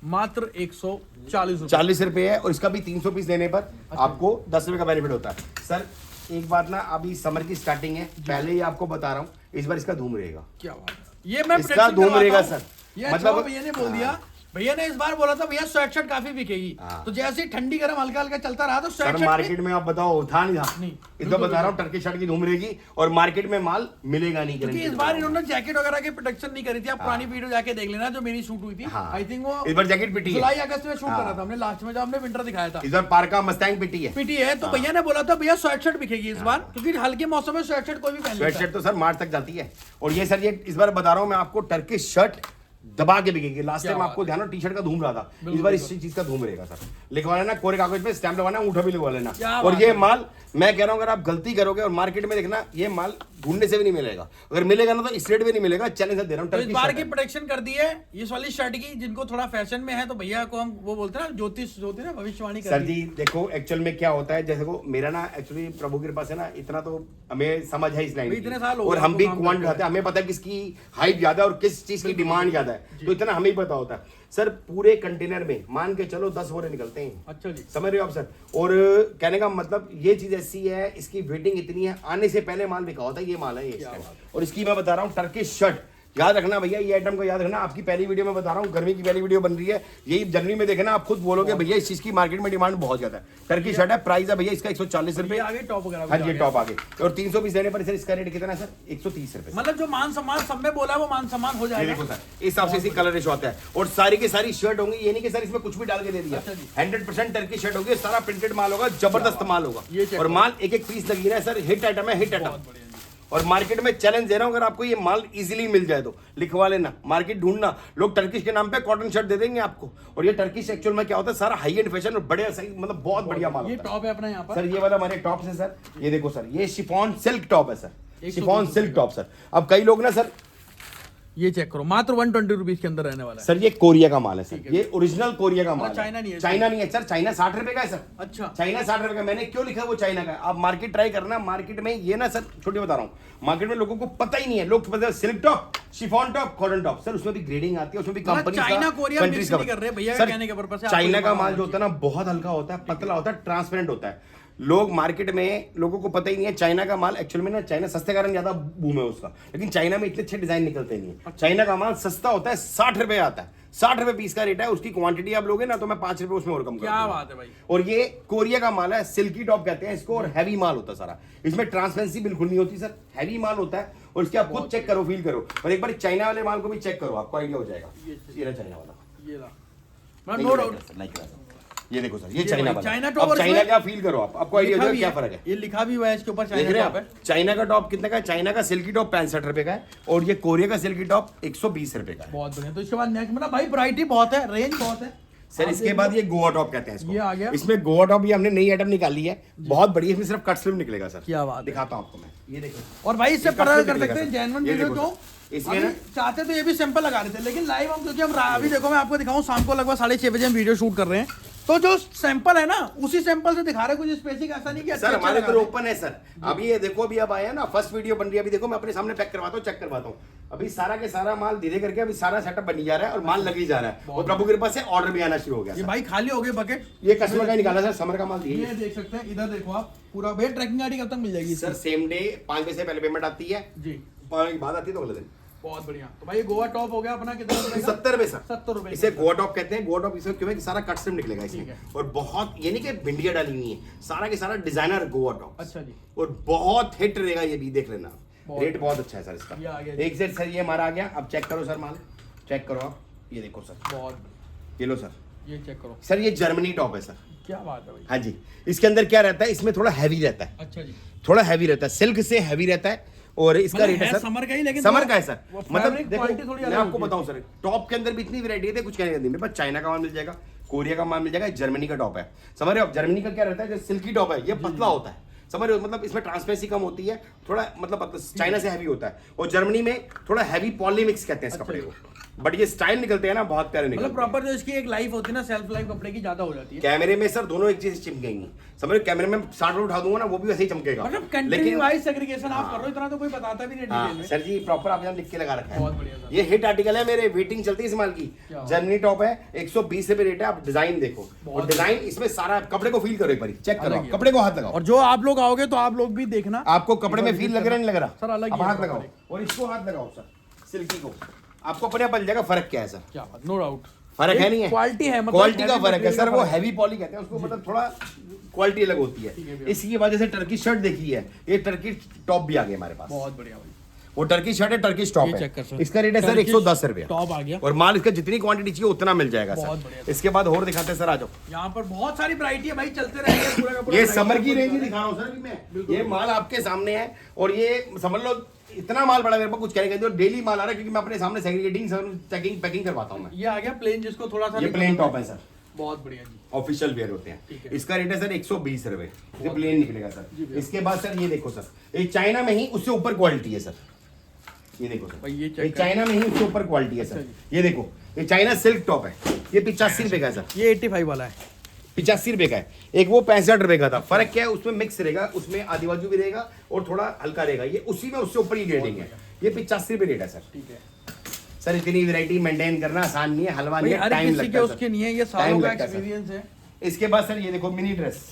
मात्र 140 40 रुपए है। और इसका भी 300 पीस लेने पर आपको 10 रुपए का बेनिफिट होता है सर। एक बात ना, अभी समर की स्टार्टिंग है, पहले ही आपको बता रहा हूँ, इस बार इसका धूम रहेगा। क्या बात है, ये मैं इसका धूम रहेगा सर। मतलब भैया ने बोल दिया, भैया ने इस बार बोला था भैया स्वेट शर्ट काफी बिकेगी, तो जैसे ही ठंडी गर्म हल्का हल्का चलता रहा तो स्वेट सर शर्ट मार्केट में आप बताओ था नहीं था, इस बार बता रहा हूँ टर्किश शर्ट की धूम रहेगी और मार्केट में माल मिलेगा नहीं। क्योंकि इस बार इन्होंने जैकेट वगैरह की प्रोडक्शन नहीं करी थी। आप पुरानी वीडियो जाके देख लेना जो मेरी शूट हुई थी। आई थिंक वो इस बार जैकेट पिटी है, जुलाई अगस्त में शूट करा था हमने, लास्ट में जब हमने विंटर दिखाया था। इस बार पार्का मस्टैंग पिटी है। तो भैया ने बोला था भैया स्वेट शर्ट बिकेगी इस बार, क्योंकि हल्के मौसम में स्वेट शर्ट कोई भी पहन स्वेट शर्ट तो सर मार्च तक जाती है। और ये सर, ये इस बार बता रहा हूँ मैं आपको, टर्किश शर्ट दबा के बिकेगी। लास्ट टाइम आपको ध्यान हो टी शर्ट का धूम रहा था, इस बार इस चीज का धूम रहेगा सर। लिखवा लेना, कोरे कागज पे स्टैंप लगवाना, अंगूठा भी लगवा लेना। और ये माल मैं कह रहा हूँ, अगर आप गलती करोगे और मार्केट में देखना, ये माल ढूंढने से भी नहीं मिलेगा। अगर मिलेगा ना तो इस रेट में नहीं मिलेगा। चैलेंज दे रहा हूँ, इस बार की प्रोडक्शन कर दी है इस वाली शर्ट की। जिनको थोड़ा फैशन में है तो भैया को हम वो बोलते हैं ना, ज्योतिष होती है ना, भविष्यवाणी सर जी देखो, एक्चुअल में क्या होता है, जैसे को मेरा ना एक्चुअली प्रभु की कृपा से ना इतना तो हमें समझ है इस लाइन इतने साल और हम भी क्वांट रहते हैं, हमें पता है किसकी हाइप ज्यादा है और किस चीज की डिमांड ज्यादा है तो इतना हमें ही पता होता है सर। पूरे कंटेनर में मान के चलो 10 बोरे निकलते हैं। अच्छा जी, समझ रहे हो आप सर। और कहने का मतलब ये चीज ऐसी है, इसकी वेटिंग इतनी है, आने से पहले माल बिका होता है। ये माल है ये इसका। और इसकी मैं बता रहा हूँ टर्किश शर्ट, याद रखना भैया, ये आइटम को याद रखना। आपकी पहली वीडियो में बता रहा हूँ, गर्मी की पहली वीडियो बन रही है, यही जनवरी में देखना, आप खुद बोलोगे भैया इस चीज की मार्केट में डिमांड बहुत ज्यादा है। टर्की शर्ट है, प्राइस है भैया इसका 140 रुपए। आगे टॉप वगैरह। हाँ जी टॉप आगे। और 300 पीस देने पर सर इसका रेट कितना है सर? 130 रुपए। मतलब जो मान सम्मान सब में बोला वो मान सम्मान हो जाएगा। देखो सर इस हिसाब से इसी कलर रेशो आता है। और सारी की सारी शर्ट होंगी, ये नहीं कि सर इसमें कुछ भी डाल के दे दिया। 100% टर्की शर्ट होगी, सारा प्रिंटेड माल होगा, जबरदस्त माल होगा। और माल एक एक पीस लगी रहा है सर, हिट आइटम है, हिट आइटम। और मार्केट में चैलेंज दे रहा हूं, अगर आपको ये माल इजीली मिल जाए तो लिखवा लेना, मार्केट ढूंढना। लोग टर्किश के नाम पे कॉटन शर्ट दे देंगे आपको, और ये टर्किश एक्चुअल में क्या होता है, सारा हाई एंड फैशन और बड़े साइज, मतलब बहुत बढ़िया माल। ये टॉप है अपना यहाँ पर सर, ये वाला हमारे टॉप है सर। ये देखो सर, ये शिफॉन सिल्क टॉप है sir, chiffon silk top sir. अब कई लोग ना सर, ये चेक करो, मात्र 120 रुपीज के अंदर रहने वाला है सर। ये कोरिया का माल है सर, ये ओरिजिनल कोरिया का माल है, चाइना नहीं है। चाइना नहीं है सर, चाइना 60 रुपए का है सर। अच्छा, चाइना 60 रुपए का। मैंने क्यों लिखा है वो चाइना का? आप मार्केट ट्राई करना, मार्केट में ये ना सर, छोटे बता रहा हूँ, मार्केट में लोगों को पता ही नहीं है। लोग पता है silk top, chiffon top, cotton top sir, उसमें भी ग्रेडिंग आती है, उसमें भी कंपनी चाइना कोरिया मिक्स नहीं कर रहे भैया सर। कहने के पर्पस से चाइना का माल जो होता है ना, बहुत हल्का होता है, पतला होता है, ट्रांसपेरेंट होता है। लोग मार्केट में, लोगों को पता ही नहीं है चाइना का माल एक्चुअल में ना, चाइना सस्ते कारण ज्यादा बूम है उसका, लेकिन चाइना में इतने अच्छे डिजाइन निकलते नहीं है। चाइना का माल सस्ता होता है, 60 रुपए आता है, 60 रुपए पीस का रेट है। उसकी क्वांटिटी आप लोगे ना तो मैं 5 रुपए उसमें और कम कर क्या बात है भाई। और ये कोरिया का माल है, सिल्की टॉप कहते हैं इसको, और हैवी माल होता है सारा। इसमें ट्रांसपेरेंसी बिल्कुल नहीं होती सर, हैवी माल होता है। और इसके आप खुद चेक करो, फील करो, और एक बार चाइना वाले माल को भी चेक करो, आपको आइडिया हो जाएगा। ये रहा चाइना वाला, ये ला नो डाउट। ये देखो सर, ये चाइना वाला। चाइना अब टॉप, चाइना का फील करो आप, आपको आइडिया हो जाएगा क्या फर्क है। ये लिखा भी हुआ है इसके ऊपर, देख रहे हैं आप? चाइना का टॉप कितने का है? चाइना का सिल्की टॉप 65 रुपए का है, और ये कोरिया का सिल्की टॉप 120 रुपए का है। बहुत बढ़िया। तो इसके बाद नेक्स्ट मतलब भाई वैरायटी बहुत है, रेंज बहुत है सर। इसके बाद ये गोवा टॉप कहते हैं इसको। ये आ गया। इसमें गोवा टॉप, ये हमने नई आइटम निकाली है, बहुत बढ़िया। इसमें सिर्फ कट स्लिप निकलेगा सर। क्या बात है। दिखाता हूं आपको मैं, ये देखो। और भाई इससे ये पता कट कर स्लिप सकते हैं निकलेगा जेन्युइन सर। ये वीडियो देखो क्यों सर, इसमें ना चाहते तो ये भी सिंपल लगा देते, लेकिन लाइव हम, क्योंकि हम अभी देखो, मैं आपको दिखाऊं, शाम को लगभग 6:30 बजे हम वीडियो शूट कर रहे हैं, तो जो सैंपल है ना उसी सैंपल से दिखा रहे, कुछ स्पेसिफिक ऐसा नहीं कि सर हमारे तो ओपन है सर। अभी ये देखो, अभी अब आया ना, फर्स्ट वीडियो बन रही है, अभी देखो मैं अपने सामने पैक करवाता हूँ, चेक करवाता हूँ। अभी सारा के सारा माल धीरे करके अभी सारा सेटअप बनी जा रहा है, और माल लगी जा रहा है, और प्रभु कृपा से ऑर्डर भी आना शुरू हो गया। ये भाई खाली हो गए बकेट, ये कस्टमर का निकाला सर, समर का माल। ये देख सकते हैं, इधर देखो आप पूरा। भैया ट्रैकिंग आईडी कब तक मिल जाएगी सर? सेम डे 5 बजे से पहले पेमेंट आती है जी, 5 के बाद आती है तो अगले दिन। बहुत बढ़िया। तो भाई गोवा टॉप हो गया अपना, कितना रुपए का? 70 रुपए सर। 70 रुपए। इसे गोवा टॉप कहते हैं। गोवा टॉप इसमें क्यों है कि सारा कट स्लिप निकलेगा इसमें, और बहुत, ये नहीं कि भिंडिया डाली हुई है, सारा के सारा डिजाइनर गोवा टॉप। अच्छा जी। और बहुत हिट रहेगा ये भी, देख लेना। रेट बहुत अच्छा है सर इसका। ये आ गया। एक सेट सर ये हमारा आ गया। अब चेक करो सर, माल चेक करो आप, ये देखो सर, बहुत, ये लो सर, ये चेक करो सर ये जर्मनी टॉप है सर। क्या बात है भाई। हाँ जी। इसके अंदर क्या रहता है, इसमें थोड़ा हैवी रहता है, अच्छा जी, थोड़ा हैवी रहता है, सिल्क से हैवी रहता है। और इसका रेट है सर समर का ही, लेकिन समर का है सर। मतलब fabric देखो, quality थोड़ी मैं अलग आपको होती है। बताऊं सर, टॉप के अंदर भी इतनी वैरायटी है, कुछ कहने का नहीं। मेरे पास चाइना का माल मिल जाएगा, कोरिया का माल मिल जाएगा, जर्मनी का टॉप है। समझ रहे हो? जर्मनी का क्या रहता है, जो सिल्की टॉप है, ये पतला होता है, समझ रहे हो? मतलब इसमें ट्रांसपेरेंसी कम होती है, थोड़ा मतलब चाइना से हैवी होता है। और जर्मनी में थोड़ा हैवी पॉली मिक्स कहते हैं इस कपड़े को। बट ये स्टाइल निकलते हैं ना, बहुत प्यारे निकलते मतलब हैं। प्रॉपर जो इसकी एक लाइफ होती है ना, सेल्फ लाइफ कपड़े की ज्यादा हो जाती है। कैमरे में सर दोनों एक चीज चिपकेंगी, समझ रहे? कैमरे में 60 उठा दूंगा ना, वो भी वैसे ही चमकेगा। मतलब कंट्री वाइज सेग्रीगेशन आप कर रहे हो, इतना तो कोई बताता भी नहीं डिटेल में। सर जी प्रॉपर आप यहाँ लिख के लगा रखा है। बहुत बढ़िया सर। ये हिट आर्टिकल है मेरे, वेटिंग चलती है इस माल की। जर्मनी टॉप है, 120 रुपए रेट है। आप डिजाइन देखो, और डिजाइन इसमें सारा, कपड़े को फील करो एक बार, चेक करो, कपड़े को हाथ लगाओ। और जो आप लोग आओगे तो आप लोग भी देखना, आपको कपड़े में फील लग रहा नहीं लग रहा सर? अलग अब हाथ लगाओ, और इसको हाथ लगाओ सर, सिल्की को, आपको अपने बन जाएगा फर्क क्या है सर। क्या बात, नो डाउट फर्क है नहीं है, क्वालिटी है, मतलब क्वालिटी का फर्क है सर। वो हैवी पॉली कहते हैं उसको, मतलब थोड़ा क्वालिटी अलग होती है। इसी वजह से टर्की शर्ट देखी है, ये टर्की टॉप भी आ गया हमारे पास। बहुत बढ़िया भाई। वो टर्की शर्ट है, टर्की टॉप ये है। चेक कर सर। इसका रेट है सर 110 रुपए। टॉप आ गया, और माल इसका जितनी क्वांटिटी चाहिए उतना मिल जाएगा बहुत सर। बढ़िया। इसके बाद और दिखाते हैं सर, आ जाओ। यहाँ पर बहुत सारी वैरायटी है भाई, चलते रहेंगे पूरा का पूरा। ये समर की रेंज ही दिखा रहा हूँ सर अभी मैं। ये माल आपके सामने है, और ये समझ लो इतना माल बड़ा मेरे पास, कुछ कहने का डेली माल आ रहा है, क्योंकि मैं अपने सामने सेग्रीगेटिंग चेकिंग पैकिंग करवाता हूँ मैं। ये आ गया प्लेन, जिसको थोड़ा सा ये प्लेन टॉप है सर, बहुत बढ़िया जी, ऑफिशियल वेयर होते हैं। इसका रेट है सर 120 रुपए, ये प्लेन निकलेगा सर। इसके बाद सर ये देखो सर, ये चाइना में ही उससे ऊपर क्वालिटी है सर। ये देखो सर, ये चाइना में ही उससे ऊपर क्वालिटी है सर। ये देखो, ये चाइना सिल्क टॉप है, ये 85 रुपए का है सर। ये 85 वाला है, 85 रुपए का है। एक वो 65 रुपए का था। फर्क क्या है, उसमें मिक्स रहेगा, उसमें आदि बाजू भी रहेगा, और थोड़ा हल्का रहेगा। ये उसी में उससे ऊपर ही ग्रेडिंग है। ये 85 रुपए रेट है सर। ठीक है सर इतनी वैरायटी मेंटेन करना आसान नहीं है, हलवा नहीं है, हर टाइम किसी के लगता है उसके सर। नहीं है, ये सालों टाइम का लगता है सर। एक्सपीरियंस है। इसके बाद सर ये देखो मिनी ड्रेस,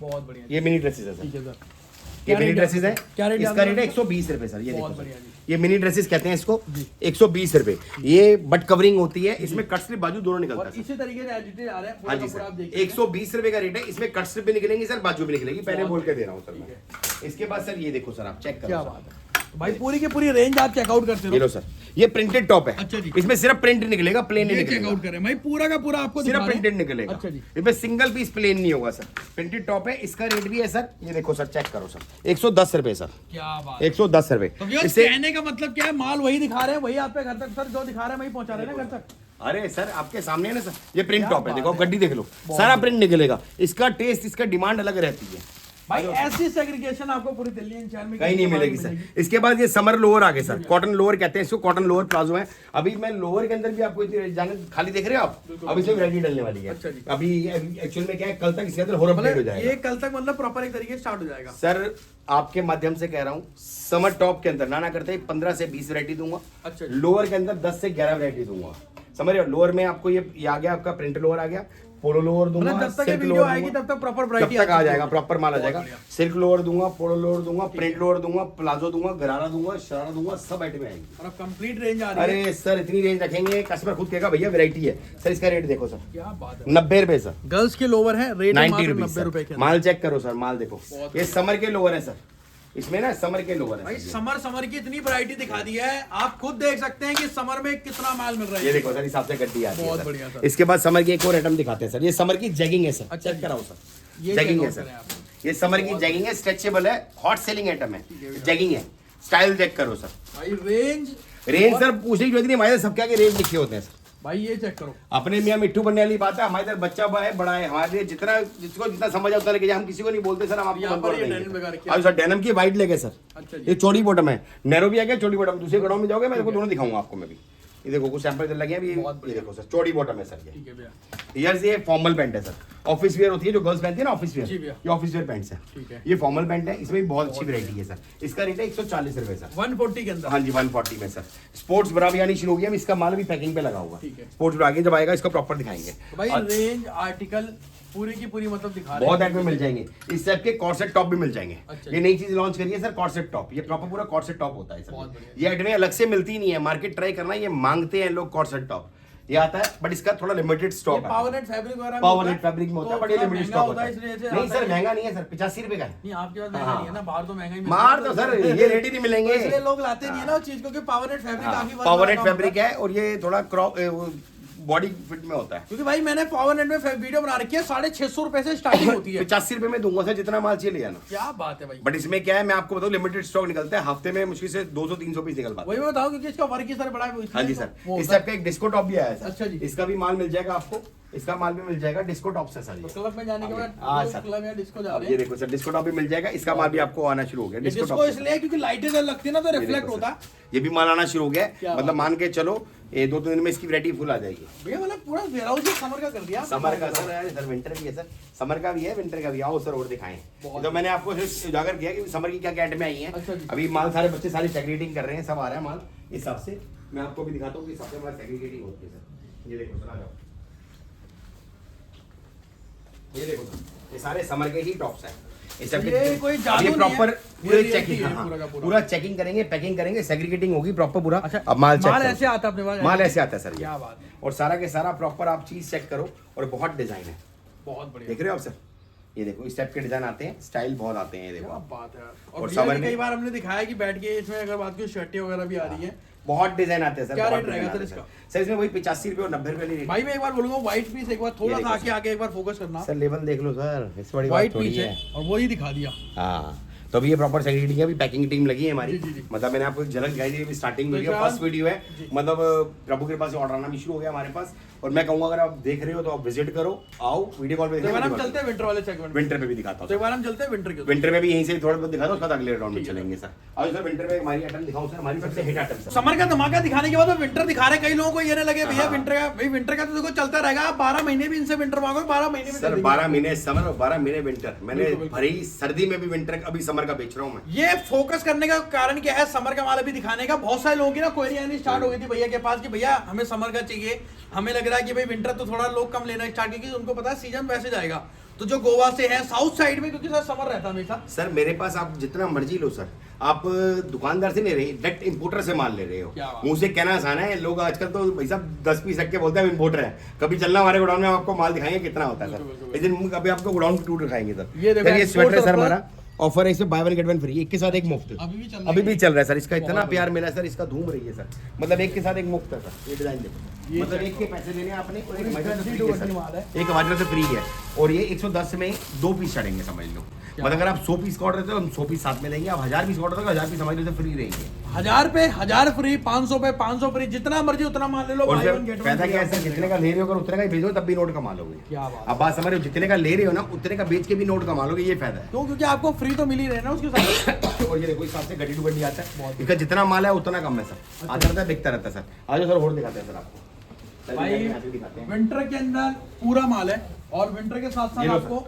बहुत बढ़िया, ये मिनी ड्रेसेस है ठीक सर, है सर। ये क्या मिनी रेट ड्रेसेस है, क्या रेट इसका रेट है 120 रुपए सर। ये देखो बहुत सर, बढ़िया जी। ये मिनी ड्रेसेस कहते हैं इसको, 120 रुपए। ये बट कवरिंग होती है, इसमें कट स्लिप बाजू दोनों निकलता और है सर। इसी तरीके से एडिटेड आ रहा है हाँ पूरा जी का पूरा, आप सर, देखिए 120 रुपए का रेट है। इसमें कट स्लिप भी निकलेंगी सर, बाजू भी निकलेगी, पहले बोल के दे रहा हूँ सर मैं। इसके बाद सर ये देखो सर, आप चेक क्या करो बात है भाई, पूरी की पूरी रेंज आप चेकआउट करते ये हो। लो सर, ये प्रिंटेड टॉप है। अच्छा जी। इसमें सिर्फ प्रिंट निकलेगा, प्लेन नहीं ये निकलेगा। चेकआउट करें भाई, पूरा का पूरा आपको सिर्फ दिखा रहे हैं। प्रिंटेड निकलेगा। अच्छा जी। इसमें सिंगल पीस प्लेन नहीं होगा सर, प्रिंटेड टॉप है। इसका रेट भी है सर, ये देखो सर, चेक करो सर, 110 रुपए सर, क्या बात है। 110 रुपए। तो व्यूअर्स, इससे कहने का मतलब क्या है, माल वही दिखा रहे हैं, वही आप पे घर तक सर जो दिखा रहे हैं वही पहुंचा रहे हैं ना घर तक। अरे सर आपके सामने है ना सर, ये प्रिंट क्या टॉप है, बात देखो है। गड्डी देख लो, सारा प्रिंट निकलेगा। इसका टेस्ट, इसका डिमांड अलग रहती है भाई ऐसी सेग्रीगेशन आपको पूरी दिल्ली एनसीआर में कहीं नहीं मिलेगी सर। इसके बाद ये समर लोअर आ गए सर, कॉटन लोअर कहते हैं इसको, कॉटन लोअर प्लाजो है। अभी मैं लोअर के अंदर भी आपको इतनी जाने खाली देख रहे हो आप, अभी से वैरायटी डलने वाली है। अच्छा जी। अभी एक्चुअल में क्या है, कल तक इसके अंदर होरम हो जाएगा ये कल तक मतलब प्रॉपर एक तरीके स्टार्ट हो जाएगा सर। आपके माध्यम से कह रहा हूँ, समर टॉप के अंदर ना करते 15 से 20 वैरायटी दूंगा। अच्छा जी। लोअर के अंदर 10 से 11 वैरायटी दूंगा, समझ रहे हो। लोअर में आपको ये आ गया, आपका प्रिंट लोअर आ गया, पोलो लोअर दूंगा, मतलब जब तक ये सिल्क वीडियो लोअर आएगी दूंगा, तब तक प्रॉपर जब वैरायटी तक आ जाएगा, प्रॉपर माल आ जाएगा। बढ़िया। सिल्क लोअर दूंगा, पोलो लोअर दूंगा, प्रिंट लोअर दूंगा, प्लाजो दूंगा, गरारा दूंगा, शरारा दूंगा, सब आइटम आएंगी। और अब कंप्लीट रेंज आ रही है। अरे सर इतनी रेंज रखेंगे, कस्टमर खुद कहेगा भैया वैरायटी है सर। इसका रेट देखो सर, क्या बात है। 90 रुपए सर, गर्ल्स के लोअर है, रेट 90 90 रुपीज रुपए के अंदर। माल चेक करो सर, माल देखो, बहुत ये समर के लोअर है सर। इसमें ना समर के लोअर भाई है सर। समर की इतनी वैरायटी दिखा दी है, आप खुद देख सकते हैं कि समर में कितना माल मिल रहा है। ये देखो सर, हिसाब से गड्डी आती है बहुत सर। बढ़िया सर। इसके बाद समर की एक और आइटम दिखाते हैं सर, ये समर की जैगिंग है सर। अच्छा चेक जी। कराओ सर, ये जैगिंग है चेक आउट सर, करें आप। ये समर की जैगिंग है, स्ट्रेचेबल है, हॉट सेलिंग आइटम है, जैगिंग है। स्टाइल चेक करो सर, भाई रेंज रेंज सर पूछने की जरूरत नहीं, हमारे सब क्या के रेंज लिखे होते हैं सर। भाई ये चेक करो। अपने मियाँ मिट्टू बनने वाली बात है, हमारे इधर बच्चा है बड़ा है, हमारे लिए जितना जिसको जितना समझ आता है लेके जाए, हम किसी को नहीं बोलते सर, हम आपको यहाँ बंद पर कर ये देंगे। डेनिम लगा रखी है। अब सर डेनिम की वाइट लेके सर, अच्छा जी। ये चौड़ी बॉटम है, नैरो भी आ गया, चौड़ी बॉटम। दूसरे गड़ों में जाओगे, मैं देखो दोनों दिखाऊंगा आपको मैं भी। ये देखो कुछ सैंपल इधर लगे हैं अभी, बहुत ये बढ़िया। देखो सर, चौड़ी बॉटम है सर ये। ठीक है भैया। यार ये फॉर्मल पैंट है सर, ऑफिस वेयर होती है जो गर्ल्स पहनती है ना, ऑफिस जी वेयर, भैया। ये ऑफिस वेयर पैंट्स है। ठीक है। ये फॉर्मल पैंट है, इसमें भी बहुत अच्छी वैरायटी है सर। इसका रेट है 140 रुपए सर। 140 के अंदर। हाँ जी 140 में सर। स्पोर्ट्स ब्रा भी आनी शुरू हो गया, अब इसका माल भी पैकिंग पे लगा हुआ ठीक है। स्पोर्ट्स ब्रा आगे जब आएगा इसका प्रॉपर दिखाएंगे। तो भाई और रेंज आर्टिकल पूरी की पूरी मतलब दिखा रहे बहुत हैं। आइटम मिल जाएंगे, इस टाइप के कॉर्सेट टॉप भी मिल जाएंगे। अच्छा। ये नई चीज लॉन्च करी है सर, कॉर्सेट टॉप। ये प्रॉपर पूरा कॉर्सेट टॉप होता है बहुत सर। बढ़िया। ये आइटमें अलग से मिलती नहीं है, मार्केट ट्राई करना, ये मांगते हैं लोग कॉर्सेट टॉप। ये आता है बट इसका थोड़ा लिमिटेड स्टॉक है। पावर नेट फैब्रिक वगैरह में पावर होता नेट है, फैब्रिक में होता है, तो बट ये थोड़ा लिमिटेड महंगा स्टॉक होता होता है, है। इसलिए से नहीं आता सर है। महंगा नहीं है सर, 85 रुपए का है। नहीं आपके पास महंगा नहीं है ना, बाहर तो महंगा ही मार तो सर ये रेट ही नहीं मिलेंगे। इसलिए लोग लाते नहीं है ना उस चीज को, कि पावर नेट फैब्रिक काफी बार पावर नेट महंगा फैब्रिक होता है और ये थोड़ा क्रॉप बॉडी फिट में होता है। क्योंकि भाई मैंने पावर नेट में वीडियो बना रखी है, 650 रुपए से स्टार्टिंग होती है। 85 रुपए में दूंगा सर, जितना माल चाहिए ले जाना। क्या बात है भाई। बट इसमें क्या है, मैं आपको बताऊं, लिमिटेड स्टॉक निकलता है, हफ्ते में मुश्किल से 200-300 पीस निकल पाता है। वही मैं बताऊं, क्योंकि इसका वर्क ही सर बड़ा है, इसलिए हाँ जी तो सर, वो इस होता है। टाइप का एक डिस्को टॉप भी आया है सर। अच्छा जी। इसका भी माल मिल जाएगा आपको, इसका माल भी मिल जाएगा, डिस्को टॉप से सर। तो क्लब में जाने के बाद हाँ जो सर, क्लब या डिस्को जा अब रहे ये हैं, देखो सर, डिस्को टॉप भी मिल जाएगा, इसका माल भी आपको आना शुरू हो गया। डिस्को डिस्को टॉप इसलिए क्योंकि लाइटें जब लगती है ना तो ये रिफ्लेक्ट देखो होता सर, है। ये भी माल आना शुरू हो गया क्या है, मतलब मान के चलो ये 2-3 दिन में इसकी वैरायटी फुल आ जाएगी। भैया मतलब पूरा वेयरहाउस ही समर का कर दिया आपने। समर का सर विंटर भी है सर, समर का भी है, विंटर का भी। आओ सर और दिखाएं। तो मैंने आपको सिर्फ उजागर किया कि समर की क्या क्या आइटमें आई हैं। अच्छा जी। अभी माल सारे बच्चे सारी सेग्रीगेटिंग कर रहे हैं, सब आ रहा है माल इस हिसाब से। मैं आपको भी दिखाता हूँ कि सबसे बड़ा सेग्रीगेटिंग होती है सर। ये देखो सर, आ जाओ, ये देखो सर, ये सारे समर के ही टॉप्स हैं। ये कोई जादू नहीं है, प्रॉपर ये पूरे reality चेकिंग, है हाँ, पूरा का पूरा। पूरा चेकिंग करेंगे, पैकिंग करेंगे, सेग्रीगेटिंग होगी प्रॉपर पूरा। अच्छा, अब माल चेक माल करो। ऐसे आता है अपने पास? माल ऐसे आता है सर, ये क्या बात है। और सारा के सारा प्रॉपर आप चीज चेक करो, और बहुत डिजाइन है, बहुत बढ़िया। देख रहे हो आप सर। ये देखो इस टाइप के डिजाइन आते हैं, स्टाइल बहुत आते हैं, ये क्या देखो बात है। और और भैया समर जी में- कई बार हमने दिखाया कि बैठ के इसमें अगर बात की शर्टें वगैरह भी आ रही हैं। बहुत डिजाइन आते हैं सर। क्या बहुत रेट रहेगा डिजाइन सर आते हैं इसका? सर इसमें वही 85 रुपए और 90 रुपए वाली रेट। भाई मैं एक बार बोलूंगा व्हाइट पीस, एक बार थोड़ा ये सा देखो आके आके एक बार फोकस करना। सर लेवल देख लो सर, इससे बड़ी बात व्हाइट थोड़ी पीस है। है और वही दिखा दिया। हाँ, तो अभी ये प्रॉपर सेग्रीगेटिंग है, अभी पैकिंग टीम लगी है हमारी। जी, जी, जी। मतलब मैंने आपको एक झलक दिखाई दी, अभी स्टार्टिंग तो वीडियो, क्या- फर्स्ट वीडियो है। जी। मतलब प्रभु के पास से ऑर्डर आना भी शुरू हो गया हमारे पास। और मैं कहूंगा अगर आप देख रहे हो तो आप विजिट करो, आओ, वीडियो कॉल पे तो एक बार हम देखना। चलते हैं विंटर वाले सेगमेंट में। विंटर पे भी दिखाता तो एक हूँ, बार हम चलते हैं विंटर के ऊपर। विंटर में भी यहीं से थोड़ा बहुत दिखा दो, उसके बाद अगले राउंड में ठीक है। चलेंगे सर। अब सर विंटर में हमारी आइटम दिखाऊं सर, हमारी सबसे हिट आइटम सर। समर का धमाका दिखाने के बाद अब विंटर दिखा रहे हैं। कई लोगों को ये ना लगे भैया हाँ। विंटर का, भाई विंटर का तो देखो चलता रहेगा। आप 12 महीने भी इनसे विंटर मांगो, 12 महीने में सर 12 महीने समर और 12 महीने विंटर। मैंने बिल्कुल, बिल्कुल। भरी सर्दी में भी विंटर, अभी समर समर का बेच रहा हूँ मैं। ये फोकस करने का कारण क्या है? समर का माल अभी दिखाने का। बहुत सारे लोगों की ना क्वेरी आनी स्टार्ट हो गई थी भैया के पास कि भैया हमें समर का चाहिए, हमें लग रहा है कि भाई विंटर तो थोड़ा लोग कम लेना स्टार्ट किए, उनको पता है सीजन वैसे जाएगा। तो जो गोवा से है साउथ साइड में, क्योंकि सर समर रहता है हमेशा। सर मेरे पास आप जितना मर्जी लो सर, आप दुकानदार से नहीं रहे, डायरेक्ट इंपोर्टर से माल ले रहे हो। क्या बात। मुंह से कहना आसान है, लोग आजकल तो भाई साहब 10 पीस रख के बोलते हैं इंपोर्टर है। कभी चलना हमारे गोडाउन में, आपको माल दिखाएंगे कितना होता है सर। इस दिन कभी आपको गोडाउन की टूर दिखाएंगे सर। ये देखो, ये स्वेटर है सर, export हमारा ऑफर है, इसमें by one get one free, एक के साथ एक मुफ्त। अभी भी चल रहा है सर। इसका इतना प्यार मिला है सर, इसका धूम रही है सर। मतलब एक के साथ एक मुफ्त है सर। ये डिजाइन देखो, मतलब एक के पैसे देने आपने और एक हमारी तरफ से फ्री है सर। एक हमारी तरफ से फ्री है और ये 110 में 2 पीस चढ़ेंगे समझ लो। मतलब अगर आप 100 पीस का ऑर्डर देते हो हम 100 पीस साथ में लेंगे। आप 1000 पीस ऑर्डर देते हो 1000 पीस हमारी तरफ से फ्री रहेंगे। 1000 पे 1000 फ्री, 500 पे 500 फ्री, जितना मर्जी उतना मान ले लो। और buy one get one पैसा free क्या है आपको सर, जितने का ले रहे हो अगर उतने का ही भेजो तब भी नोट कमा लोगे। क्या बात। अब बात समझ रहे हो, जितने का ले रहे हो ना उतने का बेच के भी नोट कमा लोगे, ये फायदा है। क्यों? क्योंकि आपको फ्री तो मिल ही रहे ना उसके साथ। और ये देखो इस हिसाब से गड्डी टू गड्डी आता है। इसका जितना माल है उतना कम है सर। आता रहता है, बिकता रहता है सर। आज सर और दिखाते हैं सर आपको। भाई विंटर के अंदर पूरा माल है और विंटर के साथ साथ आपको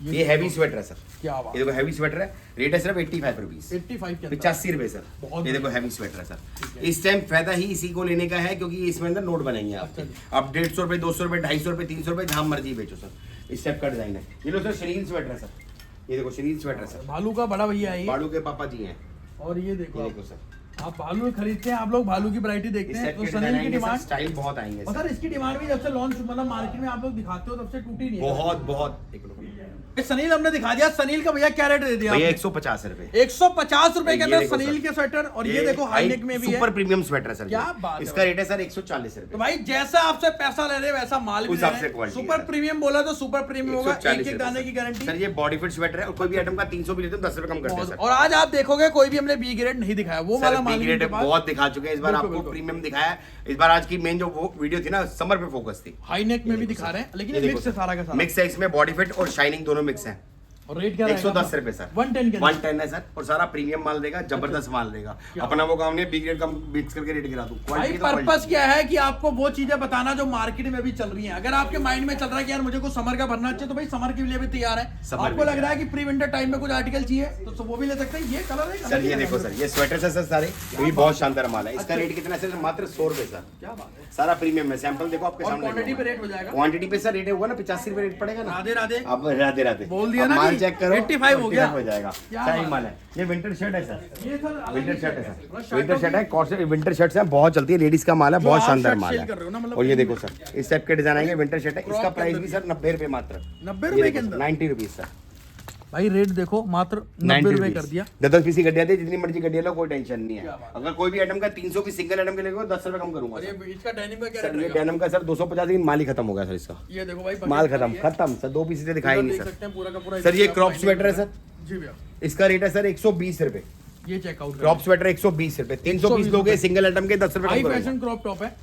ये हैवी स्वेटर है सर। क्या बात। ये देखो हैवी स्वेटर है, रेट है सिर्फ 85 रुपीज, 85 के अंदर 85 रुपए सर। बहुत ये देखो हैवी स्वेटर है सर। इस टाइम फायदा ही इसी को लेने का है क्योंकि इसमें अंदर नोट बनेंगे आपके। आप 150 रुपए, 200 रुपए, 250 रुपए, 300 रुपए जहां मर्जी बेचो सर। इस टाइप का डिजाइन है। ये लो सर शरीर स्वेटर है सर। ये देखो शरीर स्वेटर है सर। भालू का बड़ा भैया है ये। बाड़ू के पापा जी हैं। और ये देखो ये देखो सर, आप भालू खरीदते हैं, आप लोग भालू की वैरायटी देखते इस हैं टाइप तो के सनील डिजाइन की आएंगे सर, डिमांड। स्टाइल बहुत आएंगे और सर। सर इसकी डिमांड भी जब से लॉन्च मतलब मार्केट में आप लोग दिखाते हो तब से टूटी नहीं है। बहुत बहुत एक मिनट। सनील हमने दिखा दिया। सनील का भैया क्या रेट दे दिया? भैया 150 रुपए। 150 रुपए के ये अंदर देखो सनील सर। के स्वेटर। और ये देखो हाई नेक में भी है। सुपर प्रीमियम स्वेटर है सर। क्या ये। बात है इसका भाई। रेट है सर 140 तो रुपए। भाई जैसा आपसे पैसा ले रहे हैं वैसा माल भी उस ले हिसाब रहे से quality हैं। है सुपर सर। प्रीमियम बोला तो सुपर प्रीमियम होगा। 140 एक दाने की गारंटी। सर ये बॉडी फिट स्वेटर है और कोई भी आइटम का 300 भी लेते हैं 10 रुपए कम करते हैं सर। और आज आप देखोगे कोई भी हमने बी ग्रेड नहीं दिखाया, वो वाला सर माल बी इनके ग्रेड पास। बहुत दिखा चुके हैं। इस बार बिल्कुल, आपको बिल्कुल। प्रीमियम दिखाया है। इस बार आज की मेन जो वो वीडियो थी ना समर पे फोकस थी। हाई नेक में भी दिखा रहे हैं, लेकिन ये ये देखो मिक्स है सर। सारा का सारा। मिक्स है, इसमें बॉडी फिट और शाइनिंग दोनों मिक्स है। और रेट क्या 110 रुपए सर। 110 के 110 है सर और सारा प्रीमियम माल देगा, जबरदस्त माल देगा। अपना वो काम नहीं बी ग्रेड का मिक्स करके रेट गिरा दूं। भाई पर्पस क्या है कि आपको वो चीजें बताना जो मार्केट में भी चल रही हैं। अगर आपके माइंड में चल रहा है कि यार मुझे कुछ समर का भरना चाहिए तो भाई समर के लिए भी तैयार है। समर आपको भी लग रहा है कि प्री विंटर टाइम में कुछ आर्टिकल चाहिए तो वो भी ले सकते हैं। ये कलर है सर। ये देखो सर, ये स्वेटर है सर सारे, ये भी बहुत शानदार माल है। इसका रेट कितना है सर? मात्र 100 रुपए सर। क्या बात है। सारा प्रीमियम है। सैंपल देखो आपके और सामने। क्वांटिटी पे रेट हो जाएगा। क्वांटिटी पे सर रेट होगा ना 85 रुपए रेट पड़ेगा ना। राधे राधे। आप राधे राधे बोल दिया आप ना माल कि चेक करो 85 हो गया। हो जाएगा। क्या सही बात माल है। ये विंटर शर्ट है सर। ये सर अलग विंटर ही शर्ट है है। सर। विंटर शर्ट है, कॉर्सेट विंटर शर्ट्स हैं, बहुत चलती है, लेडीज का माल है, जो बहुत आप शानदार शर्ट माल सेल कर रहे हो ना, है। मतलब और ये देखो सर इस टाइप के डिजाइन आएंगे। विंटर शर्ट है, इसका क्रॉप के प्राइस अंदर भी सर 90 रुपए मात्र। 90 रुपए के अंदर 90 रुपीज सर। भाई रेट देखो मात्र 90 रुपए कर दिया। 10 पीस की गड्डी आती है, जितनी मर्जी गड्डी लो कोई टेंशन नहीं है। अगर कोई भी आइटम का 300 पीस सिंगल आइटम के लेगा 10 रुपए कम करूंगा और सर। ये इसका डेनिम का क्या सर रेट ये रहेगा? डेनिम का सर 250 की माल ही खत्म हो गया सर इसका। ये देखो भाई माल बकेट खत्म है। खत्म सर। 2 पीस से दिखाई इधर नहीं देख सर। सकते हैं पूरा का पूरा। सर ये इसका क्रॉप फाइनल स्वेटर है रेट। सर। जी भैया इसका रेट है सर 120 रुपए। ये चेकआउट क्रॉप स्वेटर 120 रुपए। 300 पीस लोगे सिंगल आइटम के 10 रुपए हाई कम करूंगा। फैशन क्रॉप टॉप है।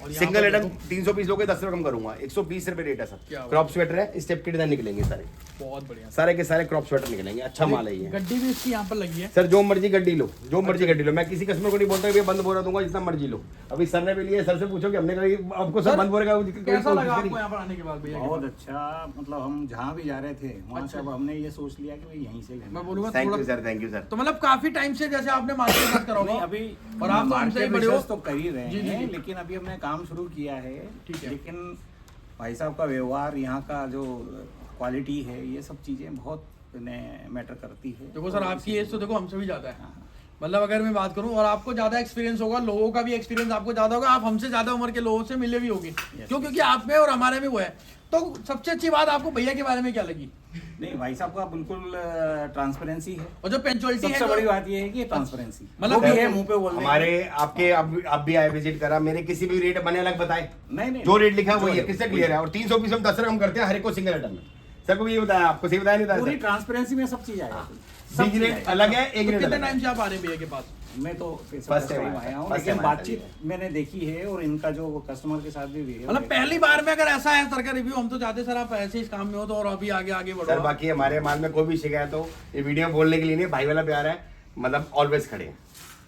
और यहाँ सिंगल पर आइटम देखो, 300 पीस लोगे 10 रुपए कम करूंगा। 120 रुपए रेट है क्या सर। बात क्रॉप स्वेटर है, स्टेप के डिजाइन निकलेंगे सारे। बहुत बढ़िया। सारे के सारे क्रॉप स्वेटर निकलेंगे। अच्छा माल है ये। गड्डी भी इसकी यहाँ पर लगी है। सर जो मर्जी गड्डी लो, जो मर्जी गड्डी लो। मैं किसी कस्टमर को नहीं बोलता भैया बंद बोरा दूंगा, जितना मर्जी लो। अभी सर ने भी लिया, सर से पूछो कि हमने कभी आपको सर बंद बोरे का कैसा लगा आपको यहाँ पर आने के बाद भैया? बहुत अच्छा। मतलब हम जहाँ भी जा रहे थे वहाँ से अब हमने ये सोच लिया कि भाई यहीं से लेना। मैं बोलूंगा थैंक थोड़ा you sir, thank you sir. तो मतलब काफी टाइम से जैसे आपने मार्केट बात करा नहीं, होगा अभी और आप तो हमसे ही बड़े हो। research तो कर ही रहे जी, जी, हैं, जी। लेकिन अभी हमने काम शुरू किया है। ठीक है। लेकिन भाई साहब का व्यवहार, यहाँ का जो क्वालिटी है, ये सब चीज़ें बहुत मैटर करती है। देखो सर आपकी एज तो देखो हमसे भी ज्यादा है। मतलब अगर मैं बात करूं और आपको ज्यादा एक्सपीरियंस होगा, लोगों का भी एक्सपीरियंस आपको ज्यादा होगा, आप हमसे ज्यादा उम्र के लोगों से मिले भी होंगे। क्यों? क्योंकि आप में और हमारे में वो है। तो सबसे अच्छी बात आपको भैया के बारे में क्या लगी? नहीं, भाई साहब का बिल्कुल ट्रांसपेरेंसी है। और जो पंचुअलिटी है सबसे बड़ी बात ये है कि ट्रांसपेरेंसी मतलब मतलब भी है, मुंह पे बोल देंगे। हमारे आपके अब भी आए विजिट करा, मेरे किसी भी रेट बने अलग बताए। नहीं जो रेट लिखा है वही है, जो किससे है, क्लियर है। और 300 पीस हम 10 रुपए हम करते हैं हर एक को सिंगल आइटम में। सर को भी ये बताया, आपको सही बताया नहीं पूरी बताया? ट्रांसपेरेंसी में सब चीज आएगा। सब रेट अलग है, एक तो रेट कितने अलग टाइम है। से आप आ रहे हैं भैया के पास? मैं तो First time आया हूँ, first लेकिन time बातचीत आया मैंने देखी है और इनका जो कस्टमर के साथ भी मतलब पहली बार में अगर ऐसा है सर का रिव्यू, हम तो चाहते सर आप ऐसे इस काम में हो तो और अभी आगे आगे सर बढ़ो। बाकी हमारे माल में कोई भी शिकायत हो, ये वीडियो बोलने के लिए नहीं, भाई वाला प्यार है, मतलब ऑलवेज खड़े हैं।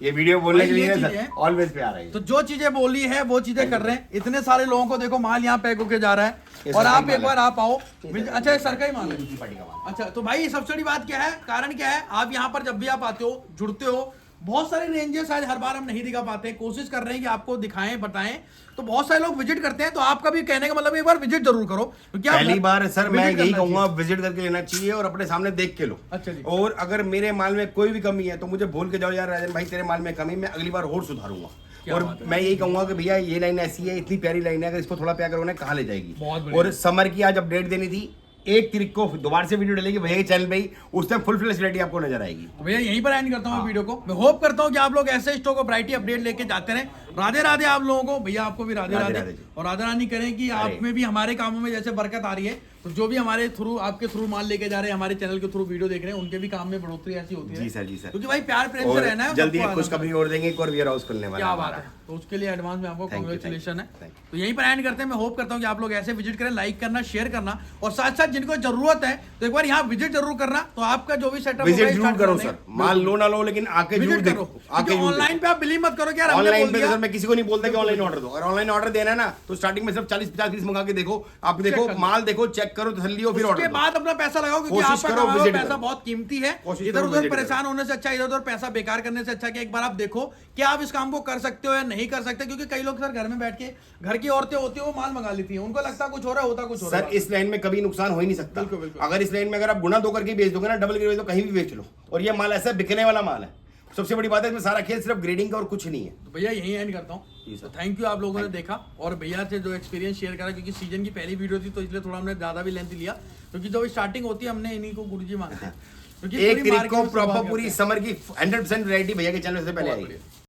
ये वीडियो बोलने के भाई, ये लिए चीज़ें सर हैं। ऑलवेज पे आ रही है। तो जो चीजें बोली है वो चीजें कर रहे हैं। इतने सारे लोगों को देखो माल यहाँ पैक होके जा रहा है ये और सरकारी आप माल एक बार है। आप आओ। अच्छा ये सरकारी माल है। दूसरी पार्टी का माल। अच्छा तो भाई सबसे बड़ी बात क्या है, कारण क्या है, आप यहाँ पर जब भी आप आते हो जुड़ते हो, बहुत सारे रेंजेस आज हर बार हम नहीं दिखा पाते हैं, कोशिश कर रहे हैं कि आपको दिखाएं बताएं, तो बहुत सारे लोग विजिट करते हैं। तो आपका भी कहने का मतलब एक बार विजिट जरूर करो, क्योंकि आप पहली बार सर मैं visit यही करना कहूंगा विजिट करके लेना चाहिए और अपने सामने देख के लो। अच्छा जी। और अगर मेरे माल में कोई भी कमी है तो मुझे बोल के जाओ यार राजन भाई तेरे माल में कमी, मैं अगली बार और सुधारूंगा। क्या और बात है। मैं यही कहूंगा कि भैया ये लाइन ऐसी है, इतनी प्यारी लाइन है, अगर इसको थोड़ा प्यार करोगे कहाँ ले जाएगी। बहुत बढ़िया। और समर की आज अपडेट देनी थी, 1 तारीख को दोबारा से वीडियो डलेगी भैया के चैनल पे ही, उस टाइम फुल फ्लेक्सिबिलिटी आपको नजर आएगी। तो भैया यहीं पर एंड करता हूँ हाँ। वीडियो को। मैं होप करता हूँ कि आप लोग ऐसे स्टॉक और वैरायटी अपडेट लेके जाते रहें। राधे राधे आप लोगों को, भैया आपको भी राधे राधे राधे, राधे जी। और राधा रानी करें कि आप में भी हमारे कामों में जैसे बरकत आ रही है, तो जो भी हमारे थ्रू आपके थ्रू माल लेके जा रहे हैं, हमारे चैनल के थ्रू वीडियो देख रहे हैं, उनके भी काम में बढ़ोतरी ऐसी होती है। जी सर, जी सर। क्योंकि भाई प्यार प्रेम से और रहना है। जल्दी सबको एक आना खुशखबरी और देंगे, एक और वेयर हाउस खुलने वाला क्या है बात हमारा। है, तो उसके लिए एडवांस में आपको Thank you, कांग्रेचुलेशन है। thank you। तो यहीं पर एंड करते हैं। मैं होप करता हूँ कि आप लोग ऐसे विजिट करें, लाइक करना, शेयर करना, और साथ साथ जिनको जरूरत है तो एक बार यहाँ विजिट जरूर करना। तो आपका जो भी सेटअप विजिट जरूर करो सर, माल लो ना लो लेकिन आके जरूर विजिट करो। देखो, आके जरूर ऑनलाइन पे आप बिलीव मत करो कि यार हमने ऑनलाइन बोल पे तो दिया। सर मैं किसी को नहीं बोलता कि ऑनलाइन ऑर्डर दो। अगर ऑनलाइन ऑर्डर देना है ना तो स्टार्टिंग में सिर्फ 40-50 पीस मंगा के देखो, आप देखो कर लो। माल देखो, चेक करो, तसल्ली हो, फिर उसके ऑर्डर दो। बाद अपना पैसा लगाओ, क्योंकि कोशिश आपका करो, कमाया हुआ visit पैसा करो। बहुत कीमती है। कोशिश इधर करो, उधर visit परेशान होने से अच्छा, इधर उधर पैसा बेकार करने से अच्छा कि एक बार आप देखो कि आप इस काम को कर सकते हो या नहीं कर सकते। क्योंकि कई लोग सर घर में बैठ के, घर की औरतें होती है वो माल मंगा लेती हैं, उनको लगता कुछ हो रहा है, होता कुछ हो रहा सर है। इस लाइन में कभी नुकसान हो ही नहीं सकता। बिल्कुल, बिल्कुल। अगर इस लाइन में अगर आप गुना 2 करके बेच दोगे ना, डबल करके बेच दो, कहीं भी बेच लो। और ये माल ऐसा बिकने वाला माल है। सबसे बड़ी बात है इसमें सारा खेल सिर्फ ग्रेडिंग का और कुछ नहीं है। तो भैया यही एंड करता जी हूँ। सर। तो थैंक यू आप लोगों ने देखा, और भैया से जो एक्सपीरियंस शेयर करा, क्योंकि सीजन की पहली वीडियो थी तो इसलिए थोड़ा हमने ज्यादा भी लेंथ लिया, क्योंकि जब स्टार्टिंग होती है हमने इन्हीं को गुरुजी मानते हैं। क्योंकि 1 पूरी तारीख को market में प्रॉपर सवाल पूरी करते हैं। समर की 100% वैरायटी भैया के चैनल से पहले बहुत आएगी। बढ़िया।